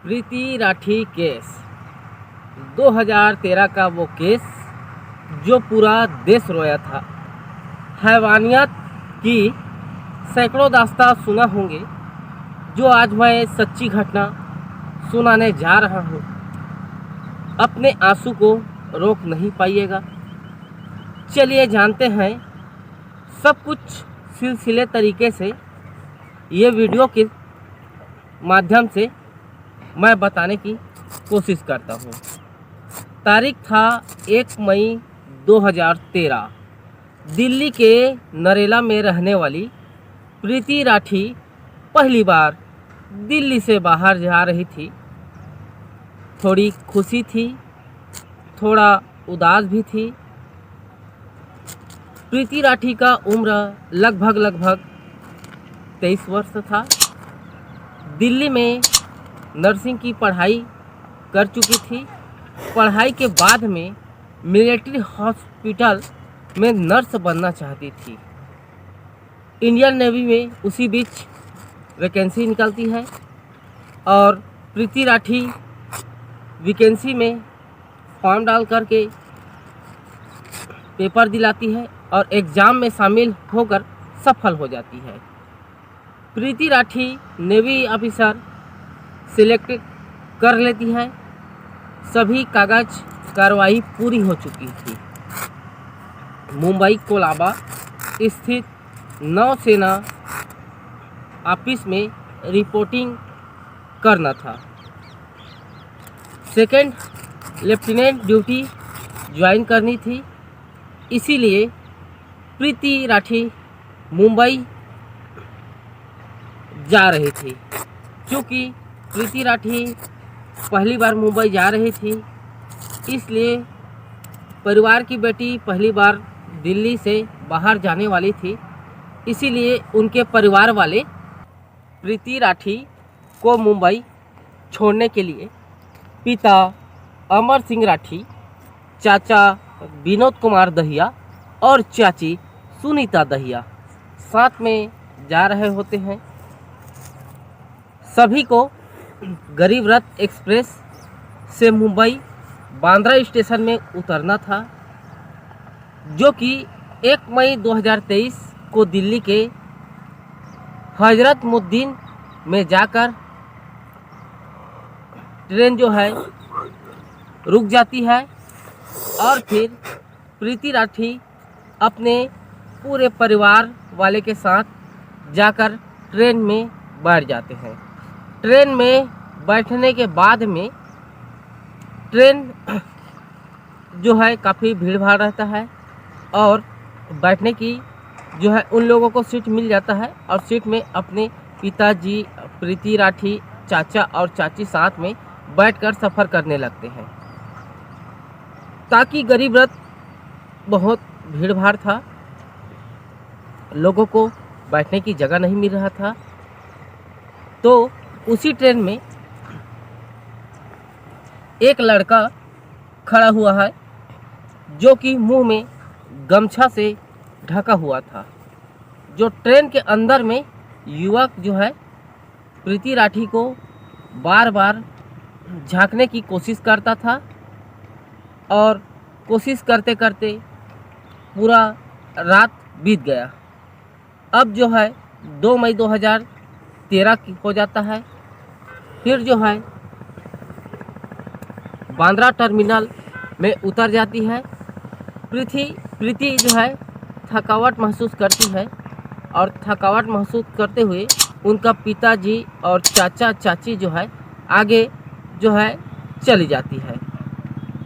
प्रीति Rathi case 2013 का वो case जो पूरा देश रोया था। हैवानियत की सैकड़ों दास्तां सुना होंगे, जो आज मैं सच्ची घटना सुनाने जा रहा हूँ। अपने आंसू को रोक नहीं पाइएगा। चलिए जानते हैं सब कुछ सिलसिले तरीके से। ये वीडियो के माध्यम से मैं बताने की कोशिश करता हूँ। तारीख था 1 मई 2013। दिल्ली के नरेला में रहने वाली प्रीति राठी पहली बार दिल्ली से बाहर जा रही थी। थोड़ी खुशी थी, थोड़ा उदास भी थी। प्रीति राठी का उम्र लगभग 23 वर्ष था। दिल्ली में नर्सिंग की पढ़ाई कर चुकी थी। पढ़ाई के बाद में मिलिट्री हॉस्पिटल में नर्स बनना चाहती थी। इंडियन नेवी में उसी बीच वैकेंसी निकलती है और प्रीति राठी वैकेंसी में फॉर्म डाल करके पेपर दिलाती है और एग्ज़ाम में शामिल होकर सफल हो जाती है। प्रीति राठी नेवी ऑफिसर सिलेक्ट कर लेती है। सभी कागज कार्रवाई पूरी हो चुकी थी। मुंबई कोलाबा स्थित नौसेना ऑफिस में रिपोर्टिंग करना था। सेकंड लेफ्टिनेंट ड्यूटी ज्वाइन करनी थी। इसीलिए प्रीति राठी मुंबई जा रही थी। क्योंकि प्रीति राठी पहली बार मुंबई जा रही थी, इसलिए परिवार की बेटी पहली बार दिल्ली से बाहर जाने वाली थी। इसीलिए उनके परिवार वाले प्रीति राठी को मुंबई छोड़ने के लिए पिता अमर सिंह राठी, चाचा विनोद कुमार दहिया और चाची सुनीता दहिया साथ में जा रहे होते हैं। सभी को गरीब रथ एक्सप्रेस से मुंबई बांद्रा स्टेशन में उतरना था, जो कि 1 मई 2023 को दिल्ली के हजरतमुद्दीन में जाकर ट्रेन जो है रुक जाती है और फिर प्रीति राठी अपने पूरे परिवार वाले के साथ जाकर ट्रेन में बैठ जाते हैं। ट्रेन में बैठने के बाद में ट्रेन जो है काफ़ी भीड़ भाड़ रहता है और बैठने की जो है उन लोगों को सीट मिल जाता है और सीट में अपने पिताजी, प्रीति राठी, चाचा और चाची साथ में बैठकर सफ़र करने लगते हैं। ताकि गरीब रथ बहुत भीड़ भाड़ था, लोगों को बैठने की जगह नहीं मिल रहा था, तो उसी ट्रेन में एक लड़का खड़ा हुआ है जो कि मुंह में गमछा से ढका हुआ था। जो ट्रेन के अंदर में युवक जो है प्रीति राठी को बार बार झांकने की कोशिश करता था और कोशिश करते करते पूरा रात बीत गया। अब जो है 2 मई 2013 हो जाता है। फिर जो है बांद्रा टर्मिनल में उतर जाती है। प्रीति जो है थकावट महसूस करती है और थकावट महसूस करते हुए उनका पिताजी और चाचा चाची जो है आगे जो है चली जाती है।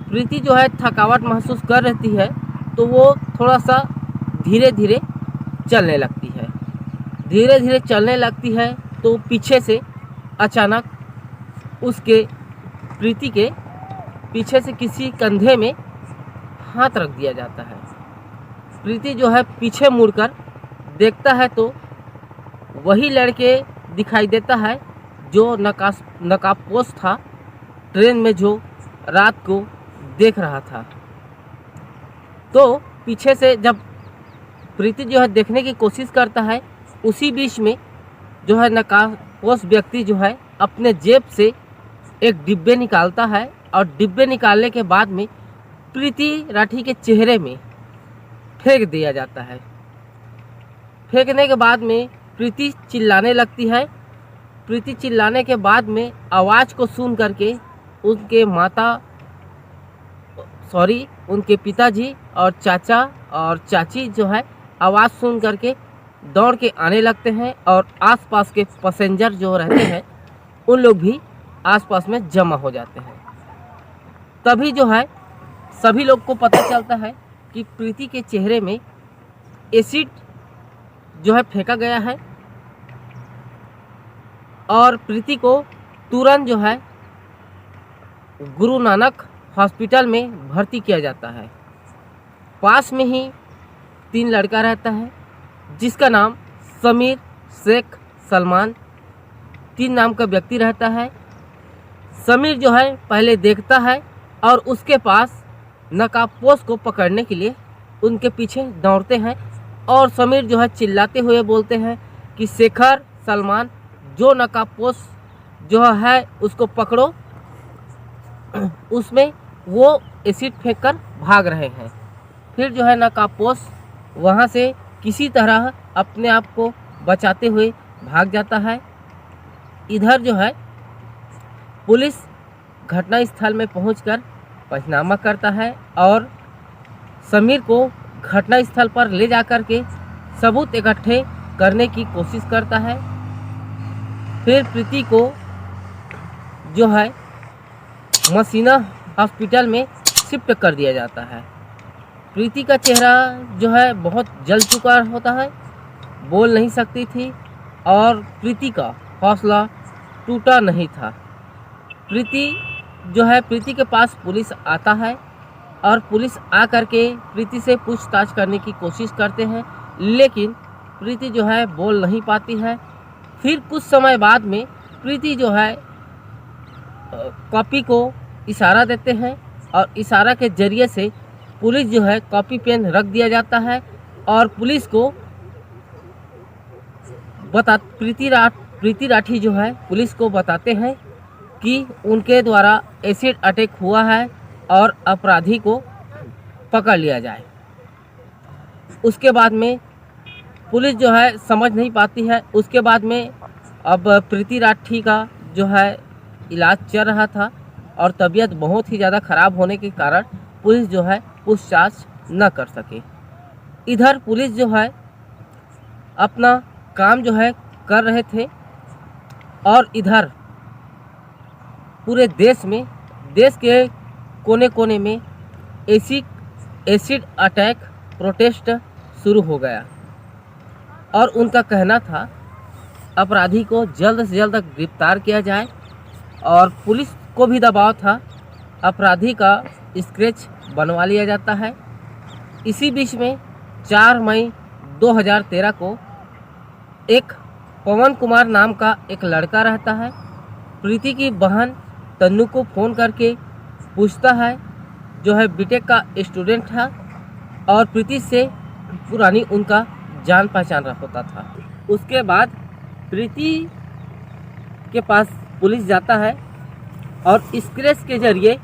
प्रीति जो है थकावट महसूस कर रहती है तो वो थोड़ा सा धीरे धीरे चलने लगती है। धीरे धीरे चलने लगती है तो पीछे से अचानक उसके प्रीति के पीछे से किसी कंधे में हाथ रख दिया जाता है। प्रीति जो है पीछे मुड़कर देखता है तो वही लड़के दिखाई देता है जो नकाबपोश था, ट्रेन में जो रात को देख रहा था। तो पीछे से जब प्रीति जो है देखने की कोशिश करता है, उसी बीच में जो है नकाबपोश व्यक्ति जो है अपने जेब से एक डिब्बे निकालता है और डिब्बे निकालने के बाद में प्रीति राठी के चेहरे में फेंक दिया जाता है। फेंकने के बाद में प्रीति चिल्लाने लगती है। प्रीति चिल्लाने के बाद में आवाज़ को सुन करके उनके पिताजी और चाचा और चाची जो है आवाज़ सुन करके दौड़ के आने लगते हैं और आसपास के पैसेंजर जो रहते हैं उन लोग भी आसपास में जमा हो जाते हैं। तभी जो है सभी लोग को पता चलता है कि प्रीति के चेहरे में एसिड जो है फेंका गया है और प्रीति को तुरंत जो है गुरु नानक हॉस्पिटल में भर्ती किया जाता है। पास में ही 3 लड़का रहता है जिसका नाम समीर, शेख, सलमान 3 नाम का व्यक्ति रहता है। समीर जो है पहले देखता है और उसके पास नकाबपोश को पकड़ने के लिए उनके पीछे दौड़ते हैं और समीर जो है चिल्लाते हुए बोलते हैं कि शेखर, सलमान, जो नकाबपोश जो है उसको पकड़ो। उसमें वो एसिड फेंककर भाग रहे हैं। फिर जो है नकाबपोश वहाँ से किसी तरह अपने आप को बचाते हुए भाग जाता है। इधर जो है पुलिस घटनास्थल में पहुंचकर पंचनामा करता है और समीर को घटनास्थल पर ले जाकर के सबूत इकट्ठे करने की कोशिश करता है। फिर प्रीति को जो है मसीना हॉस्पिटल में शिफ्ट कर दिया जाता है। प्रीति का चेहरा जो है बहुत जल चुका होता है, बोल नहीं सकती थी और प्रीति का हौसला टूटा नहीं था। प्रीति के पास पुलिस आता है और पुलिस आकर के प्रीति से पूछताछ करने की कोशिश करते हैं, लेकिन प्रीति जो है बोल नहीं पाती है। फिर कुछ समय बाद में प्रीति जो है कॉपी को इशारा देते हैं और इशारा के जरिए से पुलिस जो है कॉपी पेन रख दिया जाता है और पुलिस को प्रीति राठी जो है पुलिस को बताते हैं कि उनके द्वारा एसिड अटैक हुआ है और अपराधी को पकड़ लिया जाए। उसके बाद में पुलिस जो है समझ नहीं पाती है। उसके बाद में अब प्रीति राठी का जो है इलाज चल रहा था और तबीयत बहुत ही ज़्यादा ख़राब होने के कारण पुलिस जो है पूछताछ न कर सके। इधर पुलिस जो है अपना काम जो है कर रहे थे और इधर पूरे देश के कोने कोने में एसिड अटैक प्रोटेस्ट शुरू हो गया और उनका कहना था अपराधी को जल्द से जल्द गिरफ्तार किया जाए और पुलिस को भी दबाव था, अपराधी का स्केच बनवा लिया जाता है। इसी बीच में 4 मई 2013 को एक पवन कुमार नाम का एक लड़का रहता है। प्रीति की बहन तन्नू को फ़ोन करके पूछता है, जो है बीटेक का स्टूडेंट था और प्रीति से पुरानी उनका जान पहचान होता था। उसके बाद प्रीति के पास पुलिस जाता है और स्क्रैच के जरिए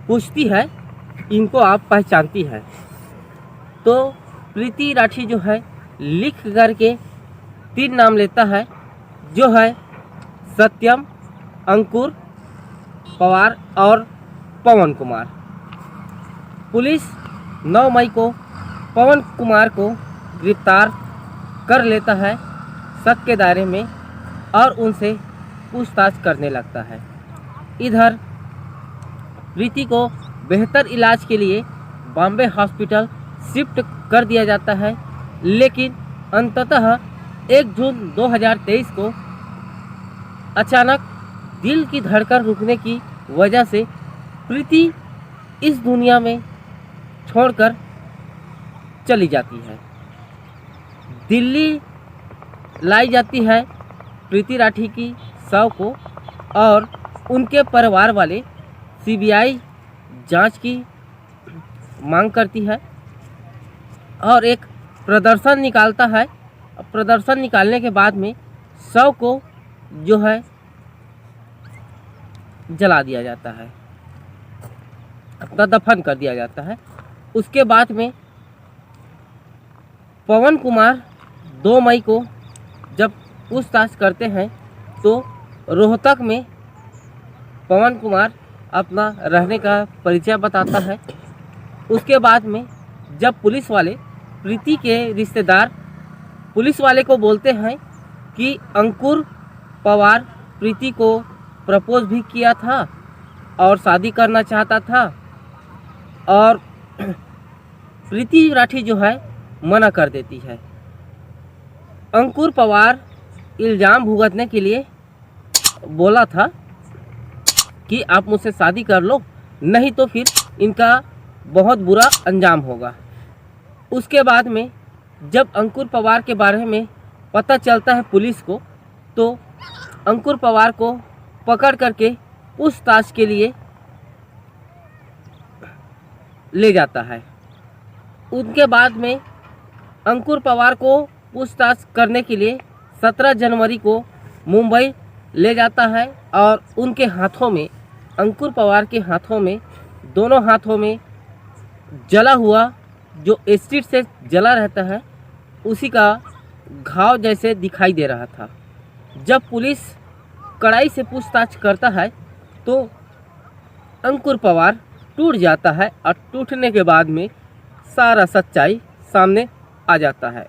पूछती है, इनको आप पहचानती हैं? तो प्रीति राठी जो है लिख करके 3 नाम लेता है, जो है सत्यम, अंकुर पवार और पवन कुमार। पुलिस 9 मई को पवन कुमार को गिरफ्तार कर लेता है शक के दायरे में और उनसे पूछताछ करने लगता है। इधर प्रीति को बेहतर इलाज के लिए बॉम्बे हॉस्पिटल शिफ्ट कर दिया जाता है, लेकिन अंततः 1 जून 2023 को अचानक दिल की धड़कन रुकने की वजह से प्रीति इस दुनिया में छोड़कर चली जाती है। दिल्ली लाई जाती है प्रीति राठी की शव को और उनके परिवार वाले सीबीआई जांच की मांग करती है और एक प्रदर्शन निकालता है। प्रदर्शन निकालने के बाद में शव को जो है जला दिया जाता है, अपना दफन कर दिया जाता है। उसके बाद में पवन कुमार 2 मई को जब पूछताछ करते हैं तो रोहतक में पवन कुमार अपना रहने का परिचय बताता है। उसके बाद में जब पुलिस वाले प्रीति के रिश्तेदार पुलिस वाले को बोलते हैं कि अंकुर पवार प्रीति को प्रपोज भी किया था और शादी करना चाहता था, और प्रीति राठी जो है मना कर देती है। अंकुर पवार इल्ज़ाम भुगतने के लिए बोला था कि आप मुझसे शादी कर लो, नहीं तो फिर इनका बहुत बुरा अंजाम होगा। उसके बाद में जब अंकुर पवार के बारे में पता चलता है पुलिस को, तो अंकुर पवार को पकड़ करके पूछताछ के लिए ले जाता है। उनके बाद में अंकुर पवार को पूछताछ करने के लिए 17 जनवरी को मुंबई ले जाता है, और उनके हाथों में, अंकुर पवार के हाथों में, दोनों हाथों में जला हुआ, जो एसिड से जला रहता है उसी का घाव जैसे दिखाई दे रहा था। जब पुलिस कड़ाई से पूछताछ करता है तो अंकुर पवार टूट जाता है, और टूटने के बाद में सारा सच्चाई सामने आ जाता है।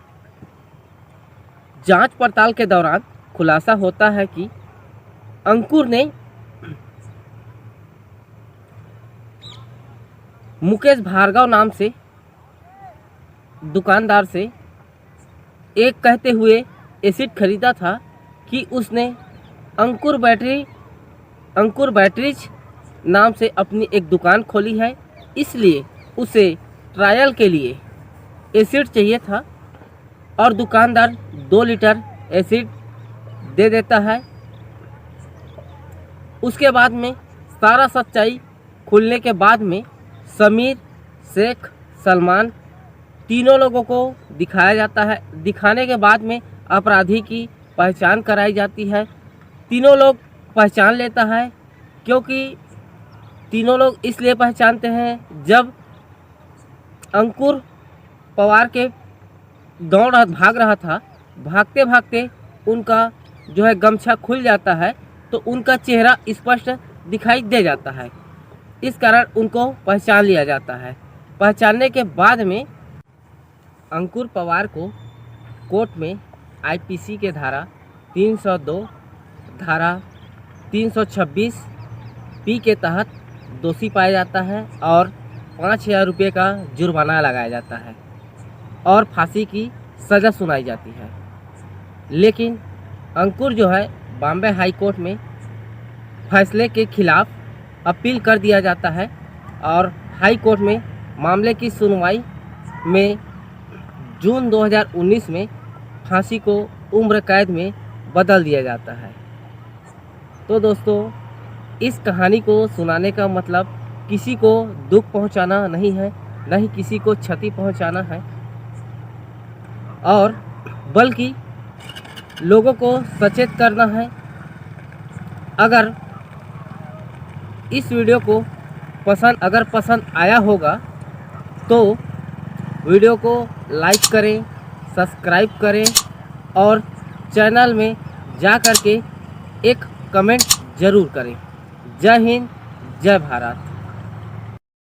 जांच पड़ताल के दौरान खुलासा होता है कि अंकुर ने मुकेश भार्गव नाम से दुकानदार से एक कहते हुए एसिड खरीदा था कि उसने अंकुर बैटरीज नाम से अपनी एक दुकान खोली है, इसलिए उसे ट्रायल के लिए एसिड चाहिए था, और दुकानदार 2 लीटर एसिड दे देता है। उसके बाद में सारा सच्चाई खुलने के बाद में समीर, शेख, सलमान तीनों लोगों को दिखाया जाता है। दिखाने के बाद में अपराधी की पहचान कराई जाती है। तीनों लोग पहचान लेता है, क्योंकि तीनों लोग इसलिए पहचानते हैं, जब अंकुर पवार के भाग रहा था, भागते भागते उनका जो है गमछा खुल जाता है, तो उनका चेहरा स्पष्ट दिखाई दे जाता है। इस कारण उनको पहचान लिया जाता है। पहचानने के बाद में अंकुर पवार को कोर्ट में आईपीसी के धारा 302, धारा 326 पी के तहत दोषी पाया जाता है, और 5,000 रुपये का जुर्माना लगाया जाता है, और फांसी की सज़ा सुनाई जाती है। लेकिन अंकुर जो है बॉम्बे हाई कोर्ट में फैसले के खिलाफ अपील कर दिया जाता है, और हाई कोर्ट में मामले की सुनवाई में जून 2019 में फांसी को उम्र कैद में बदल दिया जाता है। तो दोस्तों, इस कहानी को सुनाने का मतलब किसी को दुख पहुंचाना नहीं है, न ही किसी को क्षति पहुंचाना है, और बल्कि लोगों को सचेत करना है। अगर इस वीडियो को पसंद आया होगा तो वीडियो को लाइक करें, सब्सक्राइब करें, और चैनल में जा कर के एक कमेंट ज़रूर करें। जय हिंद, जय भारत।